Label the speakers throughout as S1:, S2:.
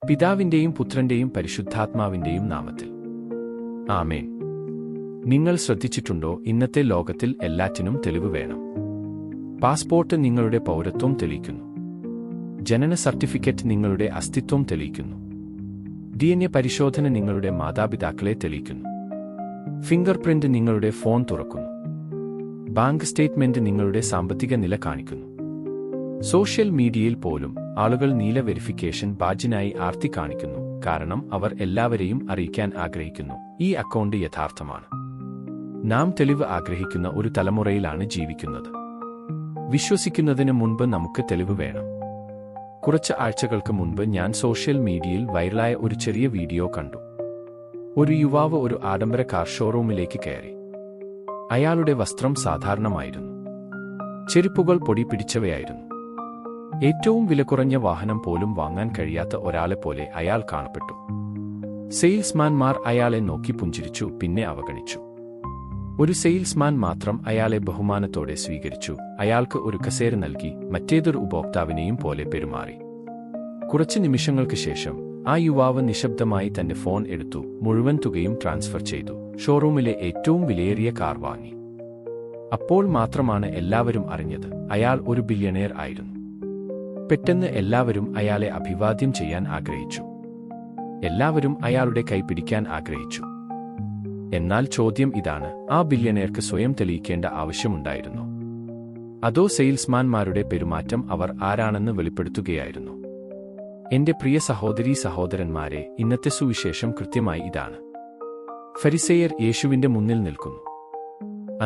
S1: പിതാവിന്റെയും പുത്രന്റെയും പരിശുദ്ധാത്മാവിന്റെയും നാമത്തിൽ ആമേൻ. നിങ്ങൾ ശ്രദ്ധിച്ചിട്ടുണ്ടോ, ഇന്നത്തെ ലോകത്തിൽ എല്ലാറ്റിനും തെളിവ് വേണം. പാസ്പോർട്ട് നിങ്ങളുടെ പൗരത്വം തെളിയിക്കുന്നു. ജനന സർട്ടിഫിക്കറ്റ് നിങ്ങളുടെ അസ്തിത്വം തെളിയിക്കുന്നു. DNA പരിശോധന നിങ്ങളുടെ മാതാപിതാക്കളെ തെളിയിക്കുന്നു. ഫിംഗർ പ്രിന്റ് നിങ്ങളുടെ ഫോൺ തുറക്കുന്നു. ബാങ്ക് സ്റ്റേറ്റ്മെന്റ് നിങ്ങളുടെ സാമ്പത്തിക നില കാണിക്കുന്നു. സോഷ്യൽ മീഡിയയിൽ പോലും ആളുകൾ നീല വെരിഫിക്കേഷൻ ബാഡ്ജിനായി ആർത്തി കാണിക്കുന്നു, കാരണം അവർ എല്ലാവരെയും അറിയിക്കാൻ ആഗ്രഹിക്കുന്നു, ഈ അക്കൗണ്ട് യഥാർത്ഥമാണ്. നാം തെളിവ് ആഗ്രഹിക്കുന്ന ഒരു തലമുറയിലാണ് ജീവിക്കുന്നത്. വിശ്വസിക്കുന്നതിന് മുൻപ് നമുക്ക് തെളിവ് വേണം. കുറച്ച് ആഴ്ചകൾക്ക് മുൻപ് ഞാൻ സോഷ്യൽ മീഡിയയിൽ വൈറലായ ഒരു ചെറിയ വീഡിയോ കണ്ടു. ഒരു യുവാവ് ഒരു ആഡംബര കാർ ഷോറൂമിലേക്ക് കയറി. അയാളുടെ വസ്ത്രം സാധാരണമായിരുന്നു. ചെരുപ്പുകൾ പൊടി പിടിച്ചവയായിരുന്നു. ഏറ്റവും വിലകുറഞ്ഞ വാഹനം പോലും വാങ്ങാൻ കഴിയാത്ത ഒരാളെപ്പോലെ അയാൾ കാണപ്പെട്ടു. സെയിൽസ്മാൻമാർ അയാളെ നോക്കി പുഞ്ചിരിച്ചു, പിന്നെ അവഗണിച്ചു. ഒരു സെയിൽസ്മാൻ മാത്രം അയാളെ ബഹുമാനത്തോടെ സ്വീകരിച്ചു. അയാൾക്ക് ഒരു കസേര നൽകി, മറ്റേതൊരു ഉപഭോക്താവിനെയും പോലെ പെരുമാറി. കുറച്ച് നിമിഷങ്ങൾക്ക് ശേഷം ആ യുവാവ് നിശബ്ദമായി തന്റെ ഫോൺ എടുത്തു, മുഴുവൻ തുകയും ട്രാൻസ്ഫർ ചെയ്തു, ഷോറൂമിലെ ഏറ്റവും വിലയേറിയ കാർ വാങ്ങി. അപ്പോൾ മാത്രമാണ് എല്ലാവരും അറിഞ്ഞത്, അയാൾ ഒരു ബില്യണയർ ആയിരുന്നു. പെട്ടെന്ന് എല്ലാവരും അയാളെ അഭിവാദ്യം ചെയ്യാൻ ആഗ്രഹിച്ചു. എല്ലാവരും അയാളുടെ കൈ പിടിക്കാൻ ആഗ്രഹിച്ചു. എന്നാൽ ചോദ്യം ഇതാണ്, ആ ബില്യണയർക്ക് സ്വയം തെളിയിക്കേണ്ട ആവശ്യമുണ്ടായിരുന്നോ? അതോ സെയിൽസ്മാൻമാരുടെ പെരുമാറ്റം അവർ ആരാണെന്ന് വെളിപ്പെടുത്തുകയായിരുന്നു? എന്റെ പ്രിയ സഹോദരീ സഹോദരന്മാരെ, ഇന്നത്തെ സുവിശേഷം കൃത്യമായി ഇതാണ്. ഫരിസേയർ യേശുവിന്റെ മുന്നിൽ നിൽക്കുന്നു.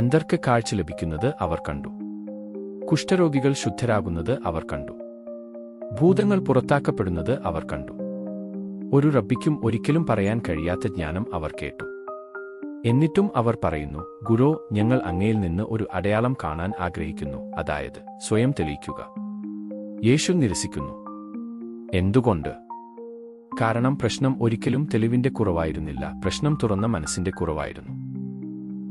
S1: അന്ധർക്ക് കാഴ്ച ലഭിക്കുന്നത് അവർ കണ്ടു. കുഷ്ഠരോഗികൾ ശുദ്ധരാകുന്നത് അവർ കണ്ടു. ഭൂതങ്ങൾ പുറത്താക്കപ്പെടുന്നത് അവർ കണ്ടു. ഒരു റബ്ബിക്കും ഒരിക്കലും പറയാൻ കഴിയാത്ത ജ്ഞാനം അവർ കേട്ടു. എന്നിട്ടും അവർ പറയുന്നു, ഗുരോ, ഞങ്ങൾ അങ്ങയിൽ നിന്ന് ഒരു അടയാളം കാണാൻ ആഗ്രഹിക്കുന്നു, അതായത് സ്വയം തെളിയിക്കുക. യേശു നിരസിക്കുന്നു. എന്തുകൊണ്ട്? കാരണം പ്രശ്നം ഒരിക്കലും തെളിവിന്റെ കുറവായിരുന്നില്ല, പ്രശ്നം തുറന്ന മനസ്സിന്റെ കുറവായിരുന്നു.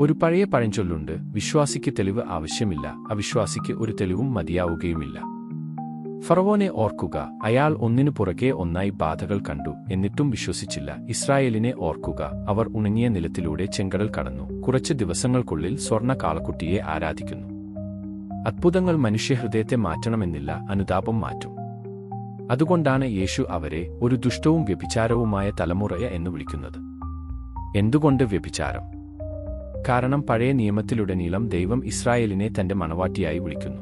S1: ഒരു പഴയ പഴഞ്ചൊല്ലുണ്ട്, വിശ്വാസിക്ക് തെളിവ് ആവശ്യമില്ല, അവിശ്വാസിക്ക് ഒരു തെളിവും മതിയാവുകയുമില്ല. ഫറവോനെ ഓർക്കുക, അയാൾ ഒന്നിനു പുറകെ ഒന്നായി ബാധകൾ കണ്ടു, എന്നിട്ടും വിശ്വസിച്ചില്ല. ഇസ്രായേലിനെ ഓർക്കുക, അവർ ഉണങ്ങിയ നിലത്തിലൂടെ ചെങ്കടൽ കടന്നു, കുറച്ച് ദിവസങ്ങൾക്കുള്ളിൽ സ്വർണ്ണ കാളക്കുട്ടിയെ ആരാധിക്കുന്നു. അത്ഭുതങ്ങൾ മനുഷ്യഹൃദയത്തെ മാറ്റണമെന്നില്ല, അനുതാപം മാറ്റും. അതുകൊണ്ടാണ് യേശു അവരെ ഒരു ദുഷ്ടവും വ്യഭിചാരവുമായ തലമുറ എന്ന് വിളിക്കുന്നത്. എന്തുകൊണ്ട് വ്യഭിചാരം? കാരണം പഴയ നിയമത്തിലുടനീളം ദൈവം ഇസ്രായേലിനെ തന്റെ മണവാട്ടിയായി വിളിക്കുന്നു.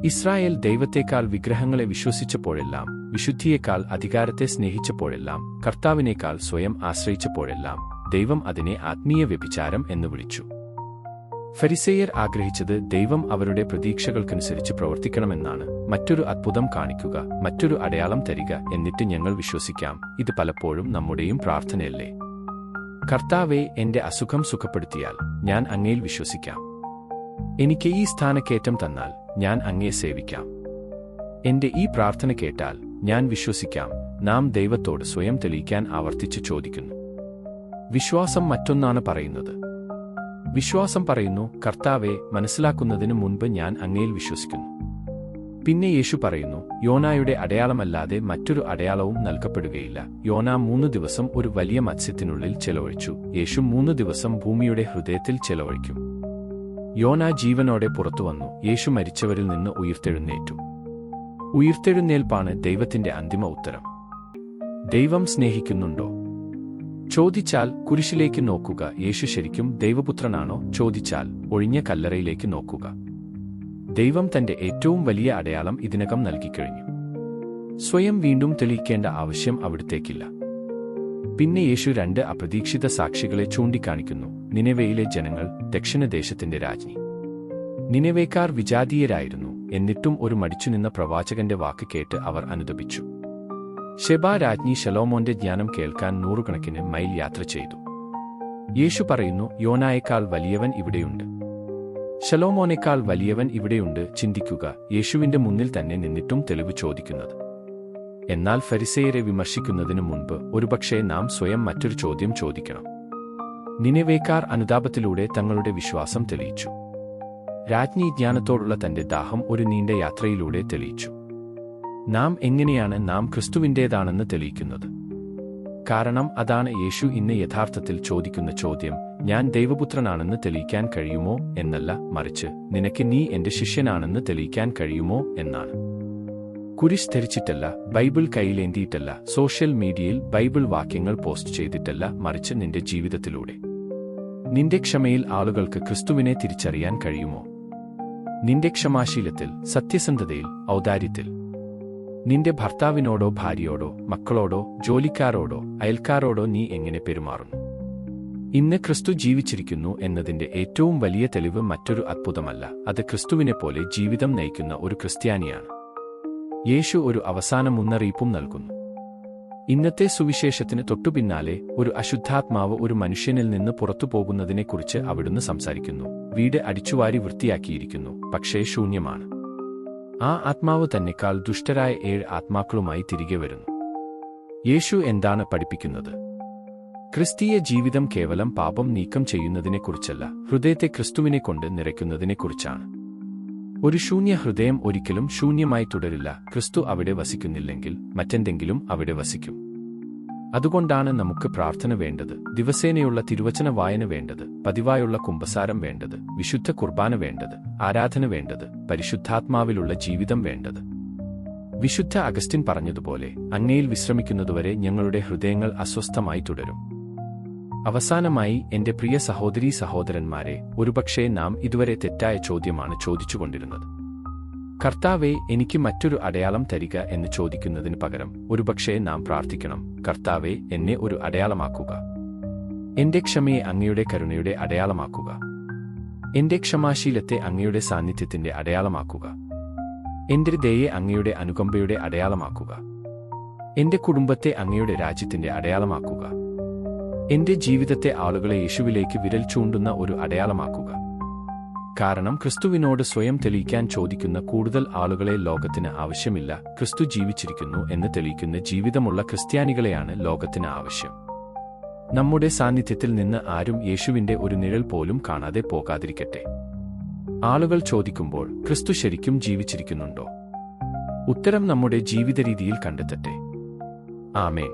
S1: ഇസ്രായേൽ ദൈവത്തെക്കാൾ വിഗ്രഹങ്ങളെ വിശ്വസിച്ചപ്പോഴെല്ലാം, വിശുദ്ധിയേക്കാൾ അധികാരത്തെ സ്നേഹിച്ചപ്പോഴെല്ലാം, കർത്താവിനേക്കാൾ സ്വയം ആശ്രയിച്ചപ്പോഴെല്ലാം ദൈവം അതിനെ ആത്മീയ വ്യഭിചാരം എന്ന് വിളിച്ചു. ഫരിസേയർ ആഗ്രഹിച്ചത് ദൈവം അവരുടെ പ്രതീക്ഷകൾക്കനുസരിച്ച് പ്രവർത്തിക്കണമെന്നാണ്. മറ്റൊരു അത്ഭുതം കാണിക്കുക, മറ്റൊരു അടയാളം തരിക, എന്നിട്ട് ഞങ്ങൾ വിശ്വസിക്കാം. ഇത് പലപ്പോഴും നമ്മുടെയും പ്രാർത്ഥനയല്ലേ? കർത്താവേ, എന്റെ അസുഖം സുഖപ്പെടുത്തിയാൽ ഞാൻ അങ്ങയിൽ വിശ്വസിക്കാം. എനിക്ക് ഈ സ്ഥാനക്കയറ്റം തന്നാൽ ഞാൻ അങ്ങയെ സേവിക്കാം. എന്റെ ഈ പ്രാർത്ഥന കേട്ടാൽ ഞാൻ വിശ്വസിക്കാം. നാം ദൈവത്തോട് സ്വയം തെളിയിക്കാൻ ആവർത്തിച്ച് ചോദിക്കുന്നു. വിശ്വാസം മറ്റൊന്നാണ് പറയുന്നത്. വിശ്വാസം പറയുന്നു, കർത്താവെ, മനസ്സിലാക്കുന്നതിന് മുൻപ് ഞാൻ അങ്ങയിൽ വിശ്വസിക്കുന്നു. പിന്നെ യേശു പറയുന്നു, യോനായുടെ അടയാളമല്ലാതെ മറ്റൊരു അടയാളവും നൽകപ്പെടുകയില്ല. യോന 3 ദിവസം ഒരു വലിയ മത്സ്യത്തിനുള്ളിൽ ചെലവഴിച്ചു. യേശു 3 ദിവസം ഭൂമിയുടെ ഹൃദയത്തിൽ ചെലവഴിക്കും. യോന ജീവനോടെ പുറത്തുവന്നു. യേശു മരിച്ചവരിൽ നിന്ന് ഉയിർത്തെഴുന്നേറ്റു. ഉയിർത്തെഴുന്നേൽപ്പാണ് ദൈവത്തിന്റെ അന്തിമ ഉത്തരം. ദൈവം സ്നേഹിക്കുന്നുണ്ടോ? ചോദിച്ചാൽ കുരിശിലേക്ക് നോക്കുക. യേശു ശരിക്കും ദൈവപുത്രനാണോ? ചോദിച്ചാൽ ഒഴിഞ്ഞ കല്ലറയിലേക്ക് നോക്കുക. ദൈവം തന്റെ ഏറ്റവും വലിയ അടയാളം ഇതിനകം നൽകിക്കഴിഞ്ഞു. സ്വയം വീണ്ടും തെളിയിക്കേണ്ട ആവശ്യം അവിടുത്തേക്കില്ല. പിന്നെ യേശു 2 അപ്രതീക്ഷിത സാക്ഷികളെ ചൂണ്ടിക്കാണിക്കുന്നു. നിനെവയിലെ ജനങ്ങൾ, ദക്ഷിണദേശത്തിന്റെ രാജ്ഞി. നിനെവേക്കാർ വിജാതീയരായിരുന്നു, എന്നിട്ടും ഒരു മടിച്ചുനിന്ന പ്രവാചകന്റെ വാക്ക് കേട്ട് അവർ അനുതപിച്ചു. ശെബാ രാജ്ഞി ശലോമോന്റെ ജ്ഞാനം കേൾക്കാൻ 100 കണക്കിന് മൈൽ യാത്ര ചെയ്തു. യേശു പറയുന്നു, യോനായേക്കാൾ വലിയവൻ ഇവിടെയുണ്ട്, ശലോമോനേക്കാൾ വലിയവൻ ഇവിടെയുണ്ട്. ചിന്തിക്കുക, യേശുവിന്റെ മുന്നിൽ തന്നെ നിന്നിട്ടും തെളിവ് ചോദിക്കുന്നത്. എന്നാൽ ഫരിസേയരെ വിമർശിക്കുന്നതിനു മുൻപ് ഒരുപക്ഷേ നാം സ്വയം മറ്റൊരു ചോദ്യം ചോദിക്കണം. നിനെവേക്കാർ അനുതാപത്തിലൂടെ തങ്ങളുടെ വിശ്വാസം തെളിയിച്ചു. രാജ്ഞി ജ്ഞാനത്തോടുള്ള തന്റെ ദാഹം ഒരു നീണ്ട യാത്രയിലൂടെ തെളിയിച്ചു. നാം എങ്ങനെയാണ് നാം ക്രിസ്തുവിൻ്റേതാണെന്ന് തെളിയിക്കുന്നത്? കാരണം അതാണ് യേശു ഇന്ന് യഥാർത്ഥത്തിൽ ചോദിക്കുന്ന ചോദ്യം. ഞാൻ ദൈവപുത്രനാണെന്ന് തെളിയിക്കാൻ കഴിയുമോ എന്നല്ല, മറിച്ച് നിനക്ക് നീ എന്റെ ശിഷ്യനാണെന്ന് തെളിയിക്കാൻ കഴിയുമോ എന്നാണ്. കുരിശ് ധരിച്ചിട്ടല്ല, ബൈബിൾ കയ്യിലേന്തിയിട്ടല്ല, സോഷ്യൽ മീഡിയയിൽ ബൈബിൾ വാക്യങ്ങൾ പോസ്റ്റ് ചെയ്തിട്ടല്ല, മറിച്ച് നിന്റെ ജീവിതത്തിലൂടെ. നിന്റെ ക്ഷമയിൽ ആളുകൾക്ക് ക്രിസ്തുവിനെ തിരിച്ചറിയാൻ കഴിയുമോ? നിന്റെ ക്ഷമാശീലത്തിൽ, സത്യസന്ധതയിൽ, ഔദാര്യത്തിൽ. നിന്റെ ഭർത്താവിനോടോ ഭാര്യയോടോ മക്കളോടോ ജോലിക്കാരോടോ അയൽക്കാരോടോ നീ എങ്ങനെ പെരുമാറുന്നു? ഇന്ന് ക്രിസ്തു ജീവിച്ചിരിക്കുന്നു എന്നതിന്റെ ഏറ്റവും വലിയ തെളിവ് മറ്റൊരു അത്ഭുതമല്ല, അത് ക്രിസ്തുവിനെപ്പോലെ ജീവിതം നയിക്കുന്ന ഒരു ക്രിസ്ത്യാനിയാണ്. യേശു ഒരു അവസാന മുന്നറിയിപ്പും നൽകുന്നു. ഇന്നത്തെ സുവിശേഷത്തിന് തൊട്ടുപിന്നാലെ ഒരു അശുദ്ധാത്മാവ് ഒരു മനുഷ്യനിൽ നിന്ന് പുറത്തുപോകുന്നതിനെക്കുറിച്ച് അവിടുന്ന് സംസാരിക്കുന്നു. വീട് അടിച്ചുവാരി വൃത്തിയാക്കിയിരിക്കുന്നു, പക്ഷേ ശൂന്യമാണ്. ആ ആത്മാവ് തന്നെക്കാൾ ദുഷ്ടരായ 7 ആത്മാക്കളുമായി തിരികെ വരുന്നു. യേശു എന്താണ് പഠിപ്പിക്കുന്നത്? ക്രിസ്തീയ ജീവിതം കേവലം പാപം നീക്കം ചെയ്യുന്നതിനെക്കുറിച്ചല്ല, ഹൃദയത്തെ ക്രിസ്തുവിനെക്കൊണ്ട് നിറയ്ക്കുന്നതിനെക്കുറിച്ചാണ്. ഒരു ശൂന്യ ഹൃദയം ഒരിക്കലും ശൂന്യമായി തുടരില്ല. ക്രിസ്തു അവിടെ വസിക്കുന്നില്ലെങ്കിൽ മറ്റെന്തെങ്കിലും അവിടെ വസിക്കും. അതുകൊണ്ടാണ് നമുക്ക് പ്രാർത്ഥന വേണ്ടത്, ദിവസേനയുള്ള തിരുവചന വായന വേണ്ടത്, പതിവായുള്ള കുമ്പസാരം വേണ്ടത്, വിശുദ്ധ കുർബാന വേണ്ടത്, ആരാധന വേണ്ടത്, പരിശുദ്ധാത്മാവിലുള്ള ജീവിതം വേണ്ടത്. വിശുദ്ധ അഗസ്റ്റിൻ പറഞ്ഞതുപോലെ, അങ്ങയിൽ വിശ്രമിക്കുന്നതുവരെ ഞങ്ങളുടെ ഹൃദയങ്ങൾ അസ്വസ്ഥമായി തുടരും. അവസാനമായി എന്റെ പ്രിയ സഹോദരീ സഹോദരന്മാരെ, ഒരുപക്ഷേ നാം ഇതുവരെ തെറ്റായ ചോദ്യമാണ് ചോദിച്ചുകൊണ്ടിരുന്നത്. കർത്താവേ, എനിക്ക് മറ്റൊരു അടയാളം തരിക എന്ന് ചോദിക്കുന്നതിന് പകരം ഒരുപക്ഷേ നാം പ്രാർത്ഥിക്കണം, കർത്താവേ, എന്നെ ഒരു അടയാളമാക്കുക. എന്റെ ക്ഷമയെ അങ്ങയുടെ കരുണയുടെ അടയാളമാക്കുക. എന്റെ ക്ഷമാശീലത്തെ അങ്ങയുടെ സാന്നിധ്യത്തിന്റെ അടയാളമാക്കുക. എന്റെ ദയയെ അങ്ങയുടെ അനുകമ്പയുടെ അടയാളമാക്കുക. എന്റെ കുടുംബത്തെ അങ്ങയുടെ രാജ്യത്തിന്റെ അടയാളമാക്കുക. എന്റെ ജീവിതത്തെ ആളുകളെ യേശുവിലേക്ക് വിരൽ ചൂണ്ടുന്ന ഒരു അടയാളമാക്കുക. കാരണം ക്രിസ്തുവിനോട് സ്വയം തെളിയിക്കാൻ ചോദിക്കുന്ന കൂടുതൽ ആളുകളെ ലോകത്തിന് ആവശ്യമില്ല. ക്രിസ്തു ജീവിച്ചിരിക്കുന്നു എന്ന് തെളിയിക്കുന്ന ജീവിതമുള്ള ക്രിസ്ത്യാനികളെയാണ് ലോകത്തിന് ആവശ്യം. നമ്മുടെ സാന്നിധ്യത്തിൽ നിന്ന് ആരും യേശുവിന്റെ ഒരു നിഴൽ പോലും കാണാതെ പോകാതിരിക്കട്ടെ. ആളുകൾ ചോദിക്കുമ്പോൾ ക്രിസ്തു ശരിക്കും ജീവിച്ചിരിക്കുന്നുണ്ടോ? ഉത്തരം നമ്മുടെ ജീവിതരീതിയിൽ കണ്ടെത്തട്ടെ. ആമേൻ.